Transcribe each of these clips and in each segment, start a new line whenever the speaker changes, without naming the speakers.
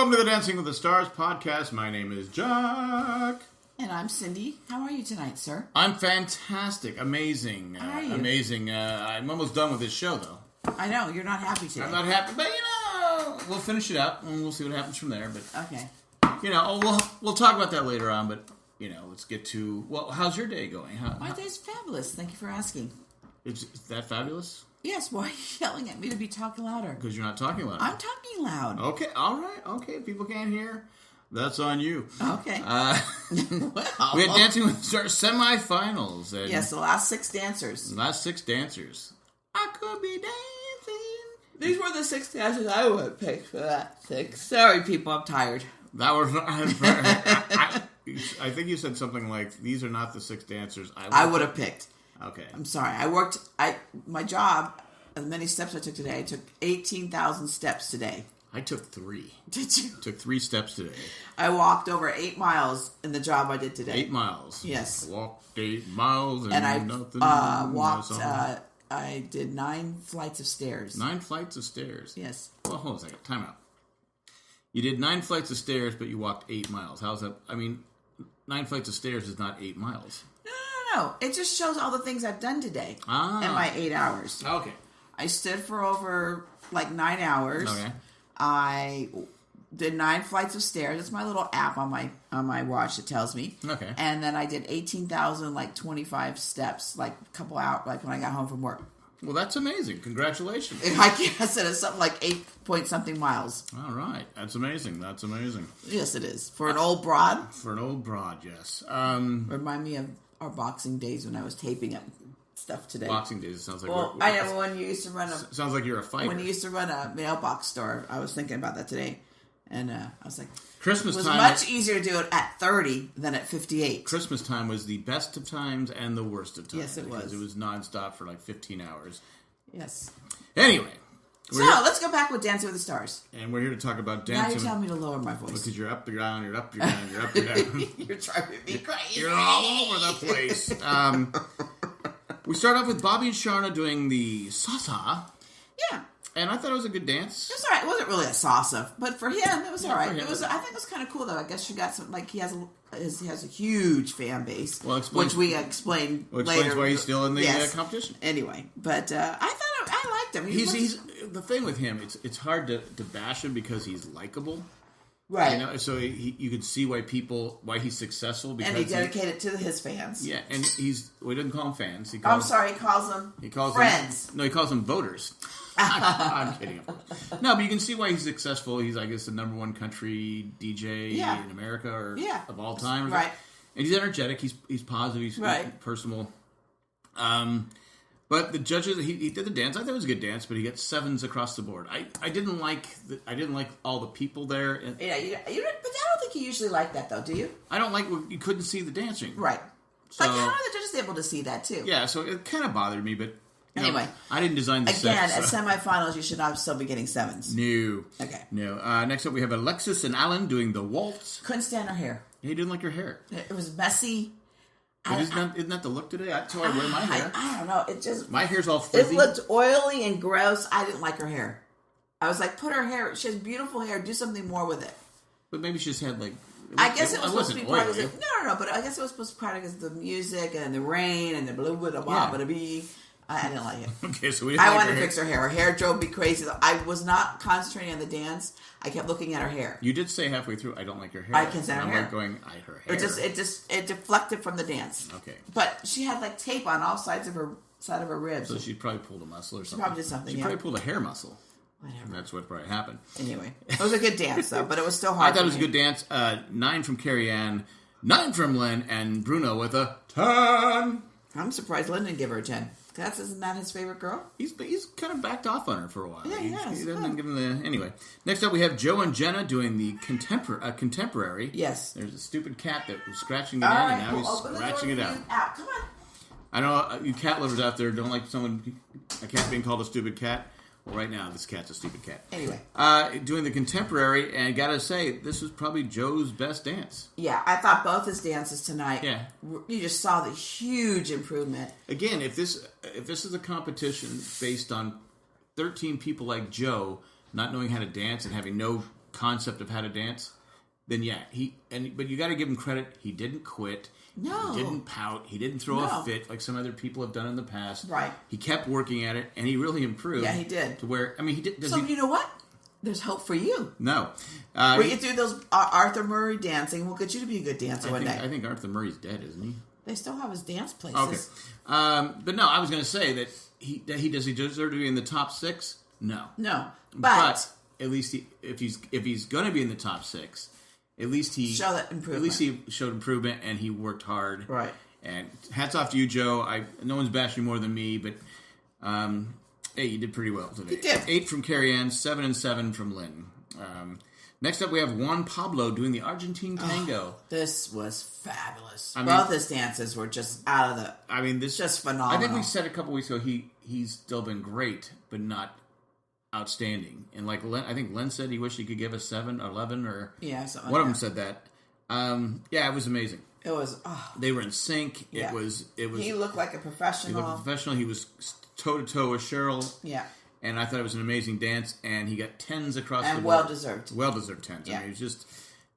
Welcome to the Dancing with the Stars podcast. My name is Jack.
And I'm Cyndi. How are you tonight, sir?
I'm fantastic. Amazing.
How are you?
Amazing. I'm almost done with this show, though.
I know, you're not happy today.
I'm not happy, but, we'll finish it up, and we'll see what happens from there. But
okay.
We'll talk about that later on, but, let's get to... Well, how's your day going?
My day's fabulous. Thank you for asking.
Is that fabulous?
Yes, why are you yelling at me to be talking louder?
Because you're not talking loud.
I'm talking loud.
Okay, all right. Okay, people can't hear. That's on you.
Okay.
Well. We had Dancing with the Stars semifinals. And
yes, the last six dancers.
I could be dancing.
These were the six dancers I would have picked for that six. Sorry, people, I'm tired.
That was... I think you said something like, these are not the six dancers
I would have picked.
Okay.
I'm sorry. My job, as many steps I took today, I took 18,000 steps today.
I took 3.
Did you?
Took 3 steps today.
I walked over 8 miles in the job I did today.
8 miles.
Yes.
I walked 8 miles and
I
nothing.
Walked, I did 9 flights of stairs.
9 flights of stairs?
Yes.
Well, hold on a second. Time out. You did 9 flights of stairs, but you walked 8 miles. How's that? 9 flights of stairs is not 8 miles.
No. It just shows all the things I've done today in my 8 hours.
Okay.
I stood for over 9 hours.
Okay.
I did 9 flights of stairs. It's my little app on my watch that tells me.
Okay.
And then I did 18,000 25 steps, a couple out when I got home from work.
Well, that's amazing. Congratulations.
I guess it is something like 8 point something miles.
All right. That's amazing.
Yes, it is. For an old broad?
For an old broad, yes.
Remind me of our boxing days when I was taping up stuff today.
Boxing days, it sounds like...
Well, I know when you used to run a...
Sounds like you're a fighter.
When you used to run a mailbox store, I was thinking about that today. And I was like...
Christmas time...
It was much easier to do it at 30 than at 58.
Christmas time was the best of times and the worst of times.
Yes, it was.
Because it was nonstop for 15 hours.
Yes.
Anyway.
So, let's go back with Dancing with the Stars.
And we're here to talk about dancing.
Now you're telling me to lower my voice.
Because you're up, you're down, you're up, you're down, you're up, you're down.
You're driving me crazy.
You're all over the place. We start off with Bobby and Sharna doing the salsa.
Yeah.
And I thought it was a good dance.
It was alright. It wasn't really a salsa, but for him, it was alright.
I
think it was kind of cool though. I guess she got some. He has a huge fan base, which we explain later.
Explains why he's still in the competition.
Anyway, but I liked him.
He's the thing with him. It's hard to bash him because he's likable.
Right.
So you could see why he's successful. Because
and he dedicated to his fans.
Yeah, and he doesn't call them fans. He
calls them friends.
He calls them voters. I'm kidding. No, but you can see why he's successful. He's, I guess, the number 1 country DJ in America of all time.
Right.
And he's energetic. He's positive. He's personal. But the judges, he did the dance. I thought it was a good dance, but he got 7s across the board. I didn't like all the people there.
Yeah, but I don't think you usually like that though, do you?
I don't like you couldn't see the dancing.
Right.
So,
how are the judges able to see that too?
Yeah, so it kind of bothered me, but
anyway,
I didn't design the
again
set,
at semifinals. You should not still be getting 7s.
No.
Okay.
No. Next up, we have Alexis and Alan doing the waltz.
Couldn't stand her hair.
He didn't like her hair.
It was messy.
Isn't that the look today? That's how I wear my hair.
I don't know. It just
my hair's all frizzy.
It looked oily and gross. I didn't like her hair. I was like, put her hair. She has beautiful hair. Do something more with it.
But maybe she just had
I guess it was supposed to be part of
it.
No. But I guess it was supposed to be part of the music and the rain and the blah blah blah blah blah. I didn't like it.
Okay, so
I wanted to fix her hair. Her hair drove me crazy. I was not concentrating on the dance. I kept looking at her hair.
You did say halfway through, I don't like her hair.
I can't stand her hair.
I'm going, her hair.
It deflected from the dance.
Okay.
But she had tape on all sides of her ribs.
So she probably pulled a muscle or something.
She probably did something.
She probably pulled a hair muscle.
Whatever.
That's what probably happened.
Anyway, it was a good dance though, but it was still hard.
I thought it was a good dance. 9 from Carrie Ann, 9 from Len, and Bruno with a 10.
I'm surprised Len didn't give her a 10. Isn't that his favorite girl?
He's kind of backed off on her for a while.
Yeah, he has.
He doesn't give him the... Anyway. Next up, we have Joe and Jenna doing the contemporary.
Yes.
There's a stupid cat that was scratching it in, and now he's scratching it out.
Come on.
I know you cat lovers out there don't like a cat being called a stupid cat. Well, right now, this cat's a stupid cat.
Anyway.
Doing the contemporary, and gotta say, this was probably Joe's best dance.
Yeah, I thought both his dances tonight,
yeah,
you just saw the huge improvement.
Again, if this is a competition based on 13 people like Joe not knowing how to dance and having no concept of how to dance, then yeah, but you got to give him credit. He didn't quit.
No.
He didn't pout. He didn't throw a fit like some other people have done in the past.
Right.
He kept working at it, and he really improved.
Yeah, he did.
To where, I mean, he did.
You know what? There's hope for you.
No.
We get through those Arthur Murray dancing. We'll get you to be a good dancer one day.
I think Arthur Murray's dead, isn't he?
They still have his dance places.
Okay. But no, I was going to say that he deserve to be in the top 6? No.
No.
But at least if he's going to be in the top 6, at least he
show that improvement.
At least he showed improvement and he worked hard.
Right.
And hats off to you, Joe. No one's bashing more than me, but hey, you did pretty well today.
You did.
8 from Carrie Ann, 7 and 7 from Lynn. Next up, we have Juan Pablo doing the Argentine tango.
This was fabulous. Both his dances were just out of the...
I mean, this
just phenomenal.
I think we said a couple weeks ago he's still been great, but not outstanding. And like I think Len said he wished he could give a 7 or 11 or...
Yeah, something
one
like
of them said that. Yeah, it was amazing.
It was...
They were in sync.
Yeah.
It was.
He looked like a professional.
He was toe-to-toe with Cheryl.
Yeah.
And I thought it was an amazing dance, and he got 10s across the board.
And well-deserved.
Well-deserved 10s.
Yeah.
I mean, it was just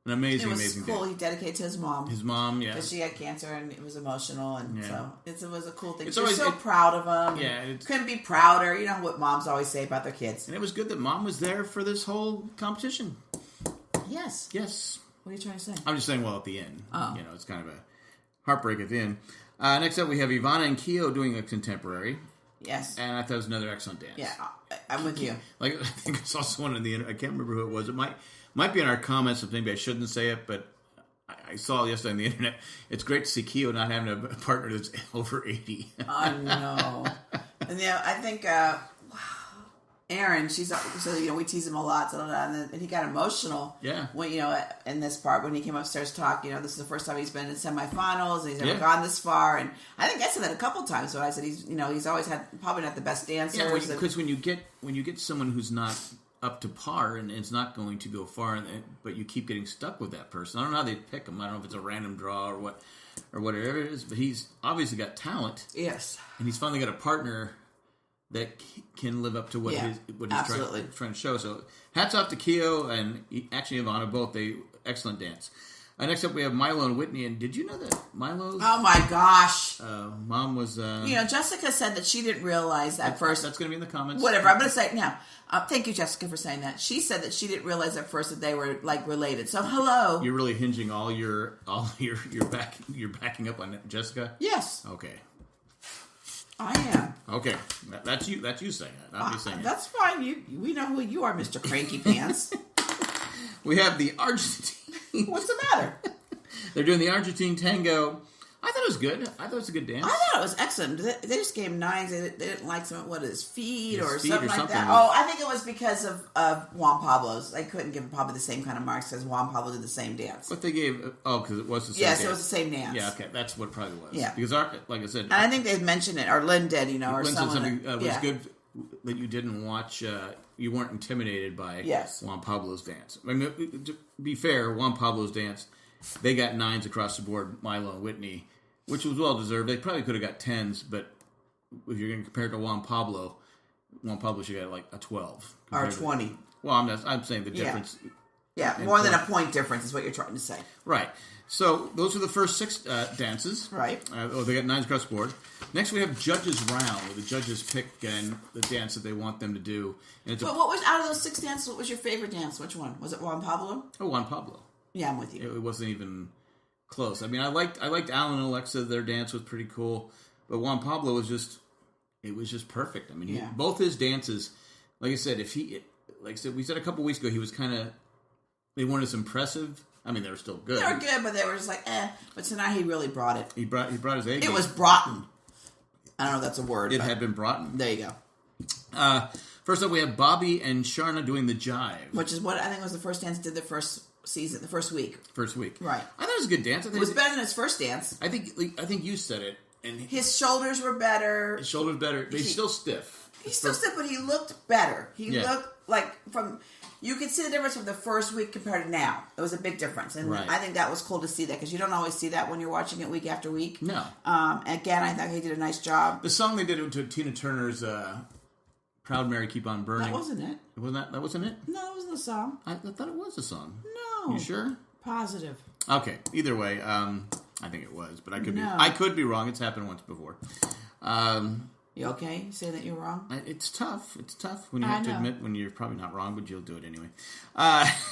an amazing dance.
It was cool. He dedicated to his mom.
His mom, yeah.
Because she had cancer, and it was emotional, and so it was a cool thing.
She was so
proud of him.
Yeah.
Couldn't be prouder. You know what moms always say about their kids.
And it was good that Mom was there for this whole competition.
Yes.
Yes.
What are you trying to say?
I'm just saying, well, at the end. Oh. You know, it's kind of a heartbreak at the end. Next up, we have Ivana and Keo doing a contemporary.
Yes.
And I thought it was another excellent dance.
Yeah, I'm with you.
Like, I think I saw someone in the I can't remember who it was. It might be in our comments, if maybe I shouldn't say it, but I saw yesterday on the internet. It's great to see Keo not having a partner that's over 80.
I know. And I think Aaron, we tease him a lot, and he got emotional.
Yeah.
When in this part when he came upstairs to talk, this is the first time he's been in semifinals, and he's never gone this far. And I think I said that a couple times. But I said he's always had probably not the best dancers.
Yeah, because when you get someone who's not up to par and it's not going to go far, but you keep getting stuck with that person. I don't know how they pick him. I don't know if it's a random draw or whatever it is. But he's obviously got talent.
Yes.
And he's finally got a partner that can live up to what he's trying to show. So hats off to Keo and actually Ivana, both excellent dance. Next up we have Milo and Whitney, and did you know that Milo's...
Oh my gosh.
Mom was...
Jessica said that she didn't realize at first...
That's going to be in the comments.
Whatever, I'm going to say it now. Thank you, Jessica, for saying that. She said that she didn't realize at first that they were related. So hello.
You're really hinging all your backing up on Jessica?
Yes.
Okay.
I am.
Okay, that's you saying that, not me saying
that's fine. We know who you are, Mr. Cranky Pants.
We have the Argentine.
What's the matter?
They're doing the Argentine tango. I thought it was good. I thought it was a good dance.
I thought it was excellent. They just gave him 9s. They didn't like his feet or something like that. Oh, I think it was because of Juan Pablo's. They couldn't give him probably the same kind of marks as Juan Pablo did the same dance.
But they gave... because it was the same dance.
Yes, it was the same dance.
Yeah, okay. That's what it probably was.
Yeah.
Because, like I said...
And I think they mentioned it, or Lynn did, or
Lynn
someone...
said something was good that you didn't watch... you weren't intimidated by Juan Pablo's dance. I mean, to be fair, Juan Pablo's dance, they got 9s across the board, Milo and Whitney, which was well-deserved. They probably could have got 10s, but if you're going to compare it to Juan Pablo should have got like a 12.
Or 20.
Well, I'm saying the difference.
Yeah, more than a point difference is what you're trying to say.
Right. So those are the first 6 dances.
Right.
They got 9s across the board. Next we have Judges Round, where the judges pick the dance that they want them to do. And
what was, out of those 6 dances, what was your favorite dance? Which one? Was it Juan Pablo?
Oh, Juan Pablo.
Yeah, I'm with you.
It wasn't even... close. I mean, I liked Alan and Alexa. Their dance was pretty cool, but Juan Pablo was just perfect. I mean, both his dances, like I said, we said a couple weeks ago, he was kind of, they weren't as impressive. I mean, they were still good.
They were good, but they were just like, But tonight he really brought it.
He brought his A game.
It was broughton. I don't know if that's a word.
It had been broughton.
There you go.
First up, we have Bobby and Sharna doing the jive,
which is what I think was the first dance did the first season, the first week.
Right. I thought it was a good dance. I think
it was better than his first dance.
I think you said it. And
his shoulders were better.
He's still stiff.
He's still stiff, but he looked better. He looked like you could see the difference from the first week compared to now. It was a big difference. And I think that was cool to see that, because you don't always see that when you're watching it week after week.
No.
Again, I thought he did a nice job.
The song they did to Tina Turner's Proud Mary, Keep on Burning.
That wasn't it.
That wasn't it?
No, it wasn't the song.
I thought it was a song.
No.
You sure?
Positive.
Okay. Either way, I think it was, but I could be wrong. It's happened once before.
You okay? You saying that you're wrong?
It's tough. It's tough when you have to admit when you're probably not wrong, but you'll do it anyway.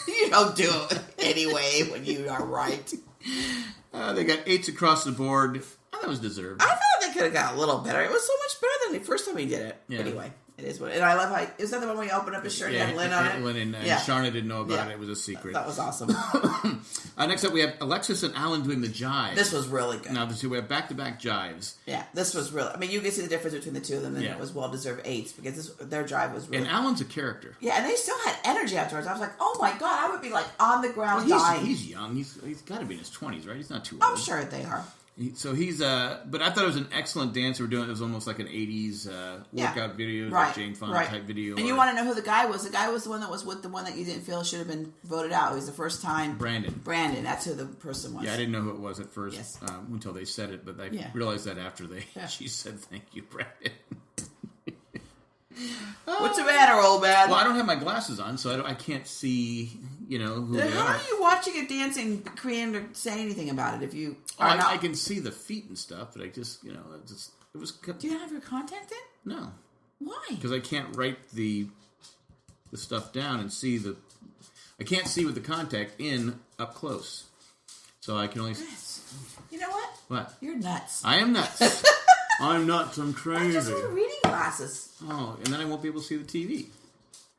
You don't do it anyway when you are right.
They got 8s across the board. I thought it was deserved.
I thought they could have got a little better. It was so much better than the first time he did it. Yeah. Anyway, it is what. And I love how is that the one where you open up his shirt and had Lynn on it?
Lynn and Sharna didn't know about it. It was a secret.
That was awesome.
Next up, we have Alexis and Alan doing the jive.
This was really good.
Now, we have back-to-back jives.
Yeah, this was really. I mean, you can see the difference between the two of them, and it was well-deserved 8s because their jive was really.
And Alan's a character.
Yeah, and they still had energy afterwards. I was like, oh my god, I would be like on the ground dying.
He's young. He's got to be in his 20s, right? He's not too old.
I'm sure they are.
So he's, but I thought it was an excellent dance. We're doing it was almost like an 80s workout video, like Jane Fonda type video.
And you want to know who the guy was? The guy was the one that was with the one that you didn't feel should have been voted out. It was the first time. Brandon, that's who the person was.
Yeah, I didn't know who it was at first until they said it, but I realized that after she said, "Thank you, Brandon."
What's the matter, old man?
Well, I don't have my glasses on, so I can't see, who they are.
How are you watching it dancing, creating to say anything about it if you are not...
I can see the feet and stuff, but I just, it was...
Do you have your contact in?
No.
Why?
Because I can't write the stuff down and see the... I can't see with the contact in up close. So I can only...
You know what?
What?
You're nuts.
I am nuts. I'm nuts. I'm crazy.
I just wear reading glasses.
Oh, and then I won't be able to see the TV.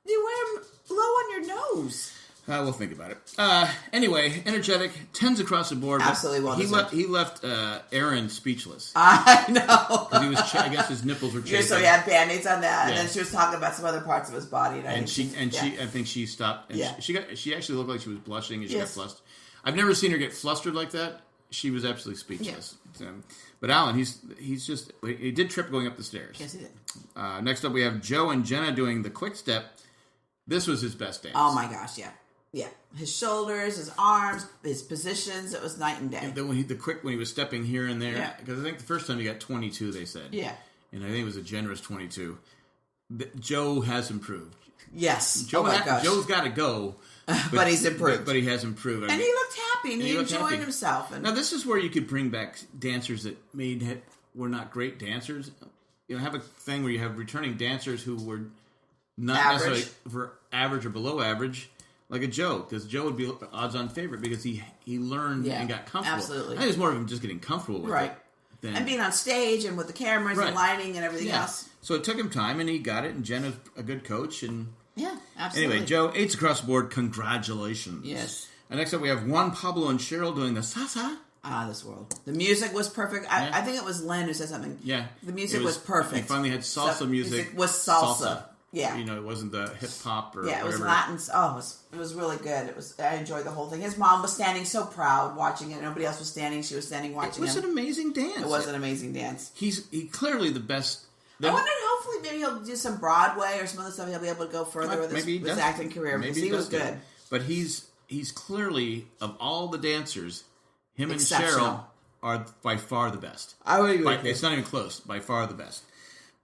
You wear them low on your nose.
We'll think about it. Anyway, energetic, 10s across the board.
Absolutely well
He left Aaron speechless.
I know.
He was. I guess his nipples were chafing.
So he had band-aids on that, and then she was talking about some other parts of his body.
I think she stopped. And she actually looked like she was blushing, and she got flustered. I've never seen her get flustered like that. She was absolutely speechless. Yeah. But Alan, he's just... He did trip going up the stairs.
Yes, he did.
Next up, we have Joe and Jenna doing the quick step. This was his best dance.
Oh, my gosh, yeah. Yeah. His shoulders, his arms, his positions, it was night and day.
And then when he was stepping here and there. Because I think the first time he got 22, they said.
Yeah.
And I think it was a generous 22. Joe has improved.
Yes.
Joe's got to go.
But he's improved.
But he has improved.
And he looked happy, and he enjoyed himself.
Now, this is where you could bring back dancers that were not great dancers. Have a thing where you have returning dancers who were not necessarily for average or below average, like a Joe, because Joe would be odds-on favorite because he learned and got comfortable.
Absolutely.
I think it's more of him just getting comfortable with it.
And being on stage and with the cameras and lighting and everything else.
So it took him time, and he got it, and Jenna's a good coach, and...
Yeah, absolutely.
Anyway, Joe, 8s across the board. Congratulations.
Yes.
And next up, we have Juan Pablo and Cheryl doing the salsa.
This world. The music was perfect. I think it was Lynn who said something.
Yeah.
The music was perfect.
He finally had salsa music.
It was salsa. Yeah.
It wasn't the hip hop or whatever.
It was Latin. Oh, it was really good. I enjoyed the whole thing. His mom was standing so proud watching it. Nobody else was standing. She was standing watching
it. It was an amazing dance.
It was an amazing dance.
He's clearly the best.
I wonder, hopefully, maybe he'll do some Broadway or some other stuff. He'll be able to go further with his acting career because he was good.
But he's clearly, of all the dancers, him and Cheryl are by far the best.
I would agree.
It's not even close. By far the best.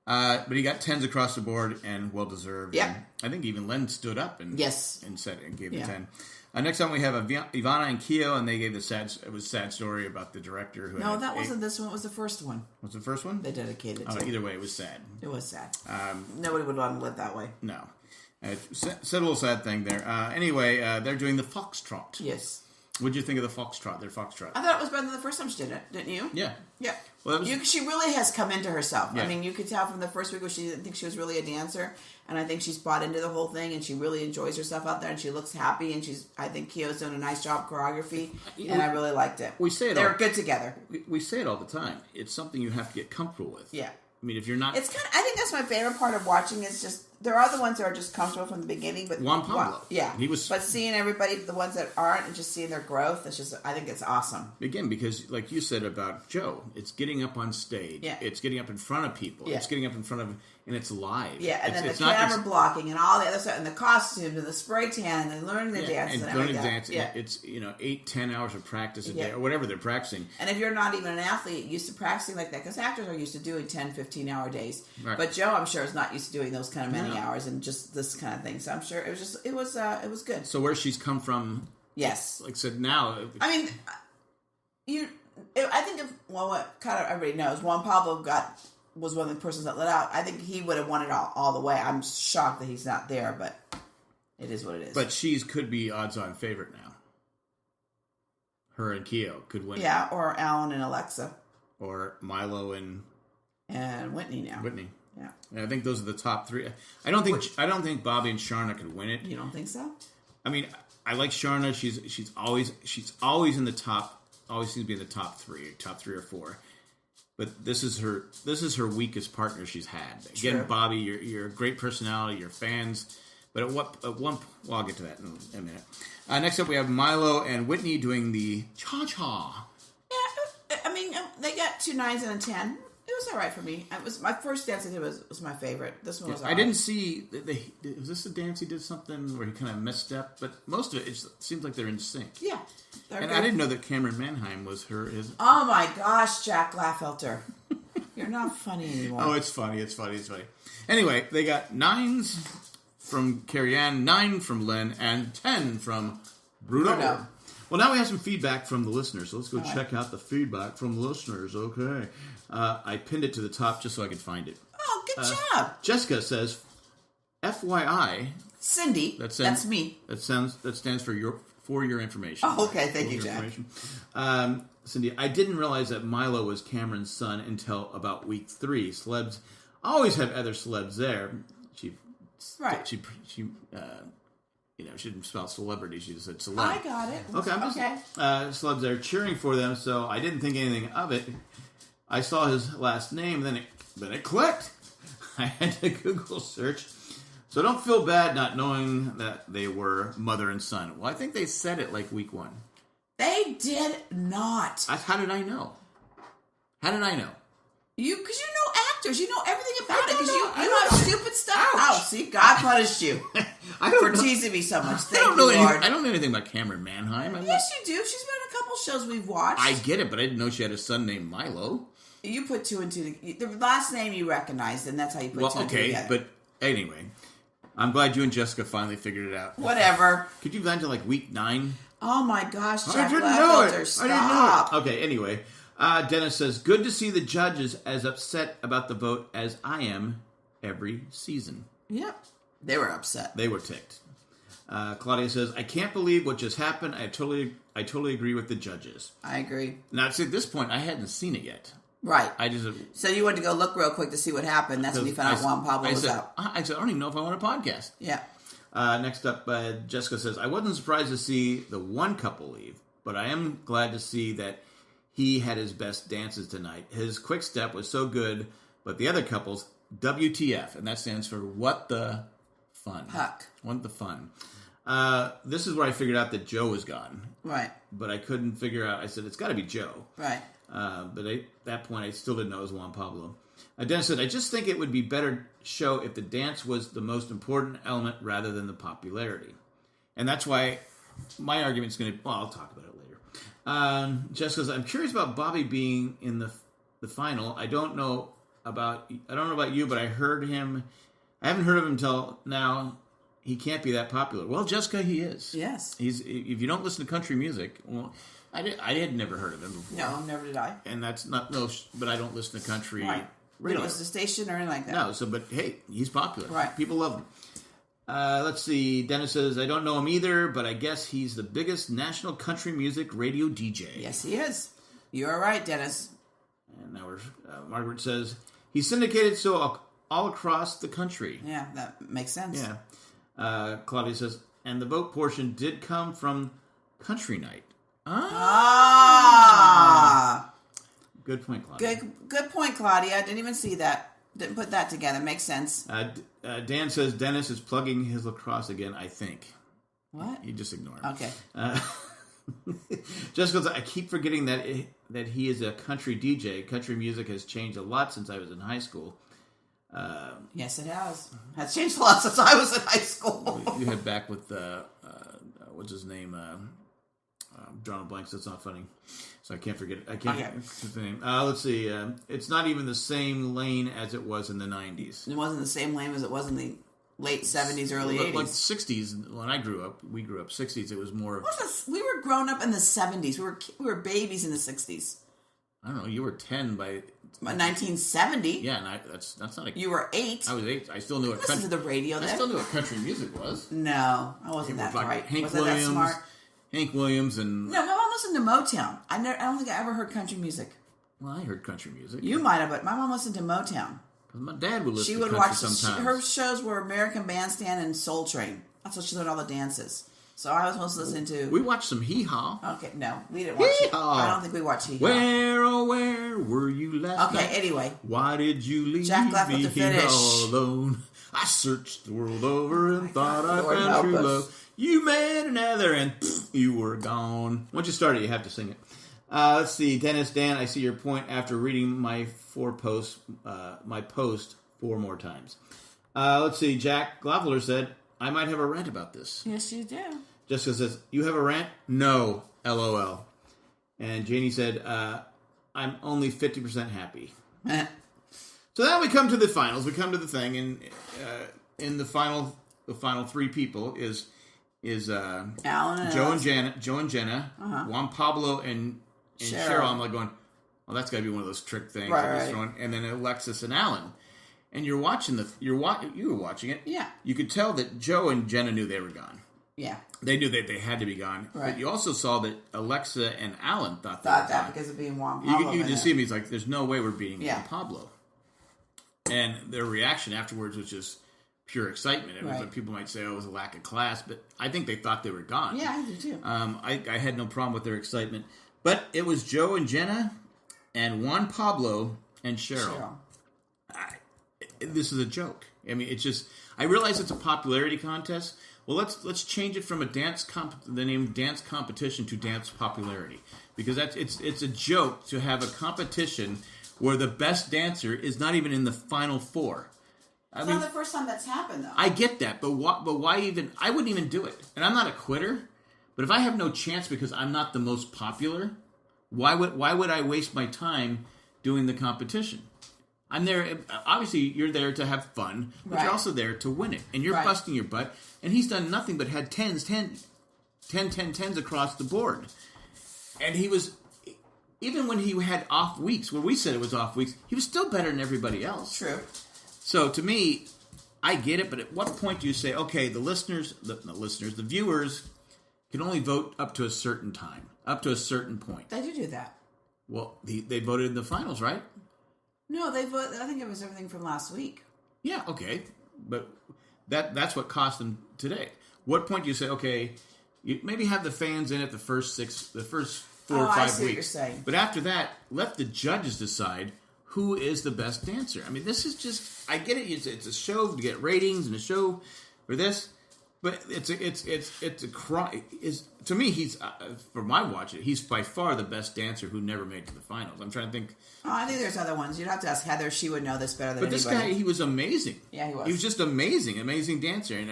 But he got 10s across the board and well deserved.
Yeah.
I think even Len stood up and said and gave the 10. Next time we have Ivana and Keo, and they gave a sad story about the director.
That wasn't this one. It was the first one.
Was the first one?
They dedicated to.
Either way, it was sad.
It was sad. Nobody would want to live that way.
No. Said a little sad thing there. Anyway, they're doing the foxtrot.
Yes.
What did you think of the foxtrot? Their foxtrot.
I thought it was better than the first time she did it. Didn't you?
Yeah.
Yeah.
Well,
she really has come into herself.
Yeah.
I mean, you could tell from the first week where she didn't think she was really a dancer, and I think she's bought into the whole thing, and she really enjoys herself out there, and she looks happy, and I think Keo's doing a nice job choreography, and I really liked it. They're good together.
We say it all the time. It's something you have to get comfortable with.
Yeah.
I mean, if you're not...
I think that's my favorite part of watching is just... There are the ones that are just comfortable from the beginning, but...
Juan Pablo.
Yeah. But seeing everybody, the ones that aren't, and just seeing their growth, I think it's awesome.
Again, because like you said about Joe, it's getting up on stage.
Yeah.
It's getting up in front of people. Yeah. It's getting up in front of... And it's live.
Yeah, and then the camera blocking and all the other stuff, and the costumes and the spray tan and learning the dance and
learning dance.
Yeah.
It's 8-10 hours of practice a day or whatever they're practicing.
And if you're not even an athlete used to practicing like that, because actors are used to doing 10, 15-hour days.
Right.
But Joe, I'm sure, is not used to doing those kind of many many hours and just this kind of thing. So I'm sure it was good.
So where she's come from?
Yes,
like I said, now.
I mean, I think what kind of everybody knows, Juan Pablo was one of the persons that let out. I think he would have won it all the way. I'm shocked that he's not there, but it is what it is.
But could be odds-on favorite now. Her and Keo could win.
Yeah, or Alan and Alexa.
Or Milo and
Whitney now.
Whitney.
Yeah.
And I think those are the top three. I don't think Bobby and Sharna could win it.
You don't think so?
I mean, I like Sharna. She's always in the top. Always seems to be in the top three or four. But this is her weakest partner she's had. Again, True. Bobby, you're a great personality. Your fans. But at one, well, I'll get to that in a minute. Next up, we have Milo and Whitney doing the cha-cha.
Yeah, I mean, they got 2 9s and a 10. It was all right for me. It was my first dance. I did was my favorite. This one was. All right.
I didn't see. Was this the dance he did something where he kind of messed up? But most of it seems like they're in sync.
Yeah,
and good. I didn't know that Cameron Manheim was his.
Oh my gosh, Jack Laffelter, you're not funny anymore.
Oh, it's funny. It's funny. Anyway, they got 9s from Carrie Ann, 9 from Len, and 10 from Bruno. Well, now we have some feedback from the listeners, so let's go check out the feedback from the listeners. Okay. I pinned it to the top just so I could find it.
Oh, good job.
Jessica says, FYI.
Cyndi, that's me.
That stands for your information.
Oh, okay. Thank you, Jack.
Cyndi, I didn't realize that Milo was Cameron's son until about week 3. Celebs always have other celebs there. She didn't spell celebrity. She just said celeb.
I got it.
Okay, I'm just celebs there cheering for them, so I didn't think anything of it. I saw his last name, then it clicked. I had to Google search. So don't feel bad not knowing that they were mother and son. Well, I think they said it like week 1.
They did not.
How did I know?
Because you know actors. You know everything about it. Because you have stupid stuff. Ouch. See, God punished you for teasing me so much. Thank you, Lord.
I don't know anything about Cameron Manheim.
Yes, you do. She's been in a couple shows we've watched.
I get it, but I didn't know she had a son named Milo.
You put 2 and 2. The last name you recognized, and that's how you put 2 and 2 together.
But anyway, I'm glad you and Jessica finally figured it out.
Whatever.
Could you imagine like week 9?
Oh my gosh, Jack
I didn't know it.
Stop.
I didn't know it. Okay, anyway. Dennis says, good to see the judges as upset about the vote as I am every season.
Yep. They were upset.
They were ticked. Claudia says, I can't believe what just happened. I totally agree with the judges.
I agree.
Now, at this point, I hadn't seen it yet.
Right.
So
you went to go look real quick to see what happened. That's when you found out Juan Pablo was out.
I said, I don't even know if I want a podcast.
Yeah.
Next up, Jessica says, I wasn't surprised to see the one couple leave, but I am glad to see that he had his best dances tonight. His quick step was so good, but the other couples, WTF, and that stands for what the fun.
Huck.
What the fun. This is where I figured out that Joe was gone.
Right.
But I couldn't figure out, I said, it's got to be Joe.
Right.
But at that point, I still didn't know it was Juan Pablo. Dennis said, I just think it would be better show if the dance was the most important element rather than the popularity. And that's why my argument's going to, I'll talk about it later. Jessica says, I'm curious about Bobby being in the final. I don't know about you, but I haven't heard of him until now. He can't be that popular. Well, Jessica, he is.
Yes.
If you don't listen to country music, well, I had never heard of him before.
No, never did I.
And that's not, but I don't listen to country.
Right. Really? Was the station or anything like that?
No, but hey, he's popular.
Right.
People love him. Let's see. Dennis says, I don't know him either, but I guess he's the biggest national country music radio DJ.
Yes, he is. You're right, Dennis.
And now Margaret says, he's syndicated so all across the country.
Yeah, that makes sense.
Yeah. Claudia says, and the vote portion did come from Country Night. Good point, Claudia.
Good point, Claudia. I didn't even see that. Didn't put that together. Makes sense.
Dan says Dennis is plugging his lacrosse again, I think.
What?
You just ignore him.
Okay.
Jessica goes, I keep forgetting that he is a country DJ. Country music has changed a lot since I was in high school.
Yes, it has. Has changed a lot since I was in high school.
You had back with, what's his name? Drawing a blank, so it's not funny. So I can't forget the name. Let's see. It's not even the same lane as it was in the 90s.
It wasn't the same lane as it was in the late 70s, early 80s.
Like 60s, when I grew up, we grew up 60s, it was more of...
We were grown up in the 70s. We were babies in the 60s.
I don't know, you were 10 by...
1970.
Yeah, and that's not a...
You were 8.
I was 8. I still knew what
country... Listen to the radio then.
I still knew what country music was.
No, I wasn't that bright.
Hank Williams and...
No, my mom listened to Motown. I don't think I ever heard country music.
Well, I heard country music.
You might have, but my mom listened to Motown.
My dad would listen to country sometimes.
Her shows were American Bandstand and Soul Train. That's what she learned all the dances. So I was mostly listening to...
We watched some Hee Haw.
Okay, no. We didn't watch it. I don't think we watched Hee Haw.
Where, oh, where were you last night?
Okay, anyway.
Why did you leave
Jack left
me
with the finish.
all alone? I searched the world over and thought I found true love. You met another and you were gone. Once you start it, you have to sing it. Let's see. Dennis Dan, I see your point after reading my post 4 more times. Let's see. Jack Gloveler said, I might have a rant about this.
Yes, you do.
Jessica says, you have a rant? No. LOL. And Janie said, I'm only 50% happy. So now we come to the finals. We come to the thing, and in the final 3 people is
Alan and
Joe and Jenna, Juan Pablo and Cheryl. I'm like going, well, that's got to be one of those trick things.
Right.
And then Alexis and Alan. And you were watching it.
Yeah.
You could tell that Joe and Jenna knew they were gone.
Yeah.
They knew that they had to be gone.
Right.
But you also saw that Alexa and Alan thought
that
gone.
because of being Juan Pablo.
You could just see him. He's like, there's no way we're beating Juan Pablo. And their reaction afterwards was just pure excitement. Right. People might say, oh, it was a lack of class. But I think they thought they were gone.
Yeah, I do too.
I had no problem with their excitement. But it was Joe and Jenna and Juan Pablo and Cheryl. This is a joke. I mean, it's just... I realize it's a popularity contest. Well, let's change it from a the name dance competition to dance popularity, because it's a joke to have a competition where the best dancer is not even in the final 4.
It's not the first time that's happened, though.
I get that, but why even? I wouldn't even do it, and I'm not a quitter. But if I have no chance because I'm not the most popular, why would I waste my time doing the competition? I'm there. Obviously, you're there to have fun, but you're also there to win it. And you're busting your butt. And he's done nothing but had 10s across the board. And he was, even when he had off weeks, when we said it was off weeks, he was still better than everybody else.
True.
So to me, I get it. But at what point do you say, okay, the viewers can only vote up to a certain time, up to a certain point?
They do that.
Well, they voted in the finals, right?
No, they voted. I think it was everything from last week.
Yeah, okay, but that's what cost them today. What point do you say, okay, you maybe have the fans in it the first 4 or 5
I see
weeks,
what you're saying.
But after that, let the judges decide who is the best dancer. I mean, this is just, I get it. It's a show to get ratings and a show for this, but it's a cry. To me, he's from my watch it, he's by far the best dancer who never made it to the finals. I'm trying to think.
Oh, I think there's other ones. You'd have to ask Heather. She would know this better than anybody.
But this guy, he was amazing.
Yeah, he was.
He was just amazing dancer. And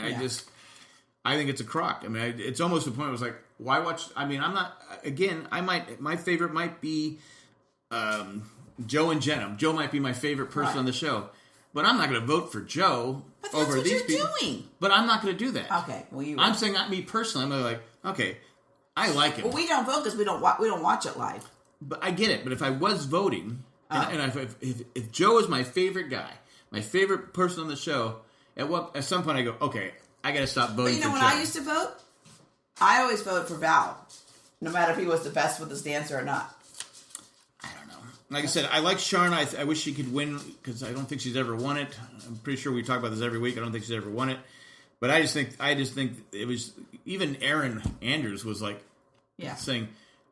I think it's a crock. I mean, it's almost the point where it was like, why watch? I mean, I'm not, again, my favorite might be Joe and Jenna. Joe might be my favorite person on the show. But I'm not going to vote for Joe over these people. Doing. But I'm not going to do that.
Okay, well,
I'm saying not me personally. I'm going to like, okay, I like it.
Well, we don't vote because we don't watch it live.
But I get it. But if I was voting, and if Joe is my favorite guy, my favorite person on the show, at some point I go, okay, I got to stop voting.
But you know
for
when
Joe.
I used to vote, I always voted for Val, no matter if he was the best with his dancer or not.
I don't know. Like I said, I like Sharna. I wish she could win because I don't think she's ever won it. I'm pretty sure we talk about this every week. I don't think she's ever won it. But I just think it was, even Erin Andrews was like saying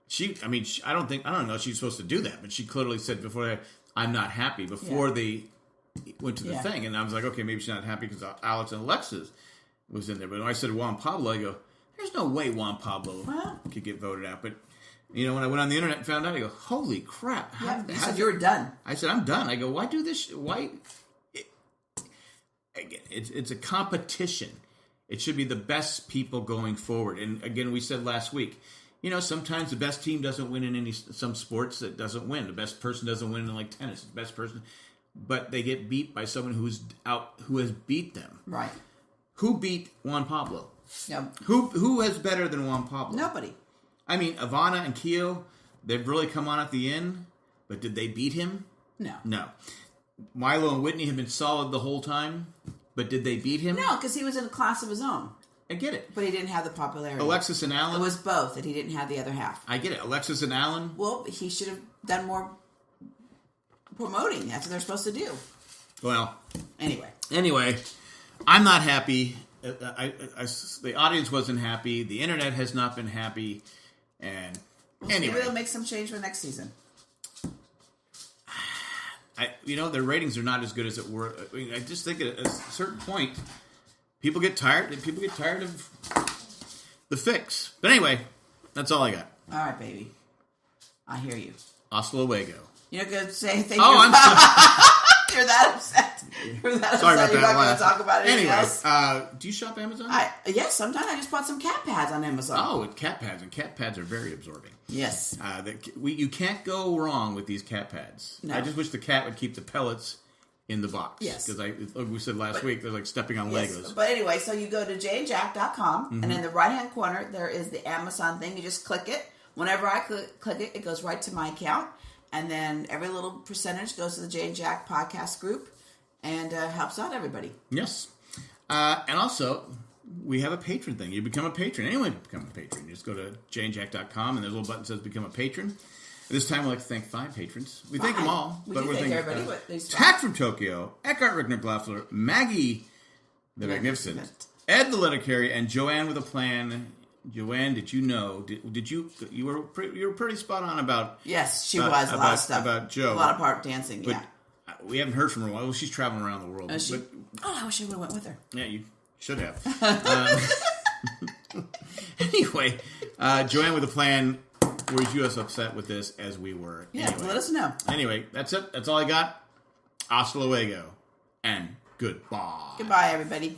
I don't know if she's supposed to do that, but she clearly said before that, I'm not happy before they went to the thing. And I was like, okay, maybe she's not happy because Alex and Alexis was in there. But when I said Juan Pablo, I go, there's no way Juan Pablo could get voted out. But you know, when I went on the internet and found out, I go, holy crap.
You said you were done.
I said, I'm done. I go, why do this? Why? Again, it's a competition. It should be the best people going forward. And again, we said last week, you know, sometimes the best team doesn't win in some sports that doesn't win. The best person doesn't win in like tennis. The best person, but they get beat by someone who has beat them.
Right.
Who beat Juan Pablo?
No.
Who is better than Juan Pablo?
Nobody.
I mean, Ivana and Keo, they've really come on at the end, but did they beat him?
No.
No. Milo and Whitney have been solid the whole time, but did they beat him?
No, because he was in a class of his own.
I get it.
But he didn't have the popularity.
Alexis and Alan?
It was both, and he didn't have the other half.
I get it. Alexis and Alan?
Well, he should have done more promoting. That's what they're supposed to do.
Well.
Anyway,
I'm not happy. The audience wasn't happy. The internet has not been happy. And
maybe they'll make some change for next season.
Their ratings are not as good as it were. I mean, I just think at a certain point, people get tired. People get tired of the fix. But anyway, that's all I got.
All right, baby. I hear you.
Hasta luego.
You're not going to say anything.
Oh, I'm sorry.
You're that upset. You're that
sorry
upset.
about
You're
that.
not going to talk about anything else.
Do you shop Amazon?
Yes, sometimes I just bought some cat pads on Amazon.
Oh, cat pads. And cat pads are very absorbing.
Yes.
You can't go wrong with these cat pads. No. I just wish the cat would keep the pellets in the box.
Yes.
Because like we said last week, they're like stepping on Legos.
But anyway, so you go to jayandjack.com, and in the right-hand corner, there is the Amazon thing. You just click it. Whenever I click it, it goes right to my account. And then every little percentage goes to the Jay and Jack podcast group and helps out everybody.
Yes. And also, we have a patron thing. You become a patron. Anyone can become a patron. You just go to jayandjack.com, and there's a little button that says become a patron. This time, we'd like to thank 5 patrons. We thank them all.
We're thanking everybody.
Tack from Tokyo, Eckhart Rickner Glaffler, Maggie the Magnificent, Ed the Letter Carrier, and Joanne with a Plan. Joanne, did you know? Did you were pretty spot on about?
Yes, she was a lot of stuff
about Joe.
A lot of part dancing.
But we haven't heard from her in a while. Well, she's traveling around the world.
I wish I would have went with her.
Yeah, you should have. Anyway, Joanne with a Plan. Was you as upset with this as we were?
Yeah,
anyway.
Let us know.
Anyway, that's it. That's all I got. Hasta luego and goodbye.
Goodbye, everybody.